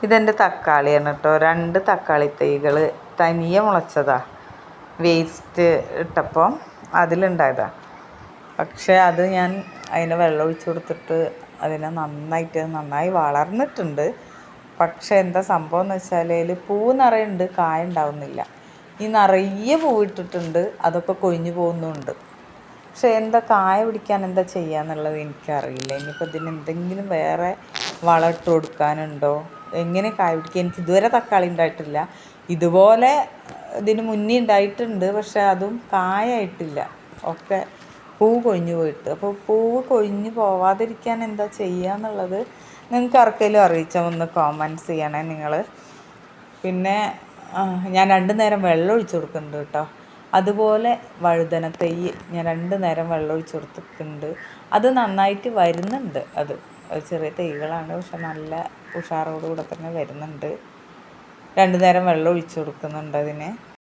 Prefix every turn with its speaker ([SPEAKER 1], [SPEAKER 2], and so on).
[SPEAKER 1] ഇതെൻ്റെ തക്കാളിയാണ് കേട്ടോ. 2 തക്കാളി തൈകൾ തനിയെ മുളച്ചതാ. വേസ്റ്റ് ഇട്ടപ്പോൾ അതിലുണ്ടായതാണ്. പക്ഷേ അത് ഞാൻ അതിന് വെള്ളം ഒഴിച്ച് കൊടുത്തിട്ട് അതിനെ നന്നായി വളർന്നിട്ടുണ്ട്. പക്ഷേ എന്താ സംഭവം എന്ന് വെച്ചാൽ അതിൽ പൂവ് നിറയുണ്ട്, കായ ഉണ്ടാവുന്നില്ല. ഈ നിറയെ പൂവിട്ടിട്ടുണ്ട്, അതൊക്കെ കൊഴിഞ്ഞു പോകുന്നുണ്ട്. പക്ഷേ എന്താ കായ പിടിക്കാൻ എന്താ ചെയ്യാന്നുള്ളത് എനിക്കറിയില്ല. ഇനിയിപ്പോൾ ഇതിന് എന്തെങ്കിലും വേറെ വളം ഇട്ട് കൊടുക്കാനുണ്ടോ, എങ്ങനെ കായ പിടിക്കുക? എനിക്ക് ഇതുവരെ തക്കാളി ഉണ്ടായിട്ടില്ല. ഇതുപോലെ ഇതിന് മുന്നേ ഉണ്ടായിട്ടുണ്ട്, പക്ഷെ അതും കായായിട്ടില്ല. ഒക്കെ പൂവ് കൊഴിഞ്ഞു പോയിട്ട്. അപ്പോൾ പൂവ് കൊഴിഞ്ഞു പോവാതിരിക്കാൻ എന്താ ചെയ്യുക എന്നുള്ളത് നിങ്ങൾക്ക് ആർക്കെങ്കിലും അറിയിച്ചാൽ ഒന്ന് കോമൻറ്റ്സ് ചെയ്യണേ നിങ്ങൾ. പിന്നെ ഞാൻ 2 നേരം വെള്ളം ഒഴിച്ച് കൊടുക്കുന്നുണ്ട് കേട്ടോ. അതുപോലെ വഴുതന തൈ ഞാൻ 2 നേരം വെള്ളം ഒഴിച്ച് കൊടുത്തിട്ടുണ്ട്. അത് നന്നായിട്ട് വരുന്നുണ്ട്. അത് ചെറിയ തൈകളാണ്, പക്ഷെ നല്ല ഉഷാറോടുകൂടെ തന്നെ വരുന്നുണ്ട്. 2 നേരം വെള്ളം ഒഴിച്ച് കൊടുക്കുന്നുണ്ട് അതിന്.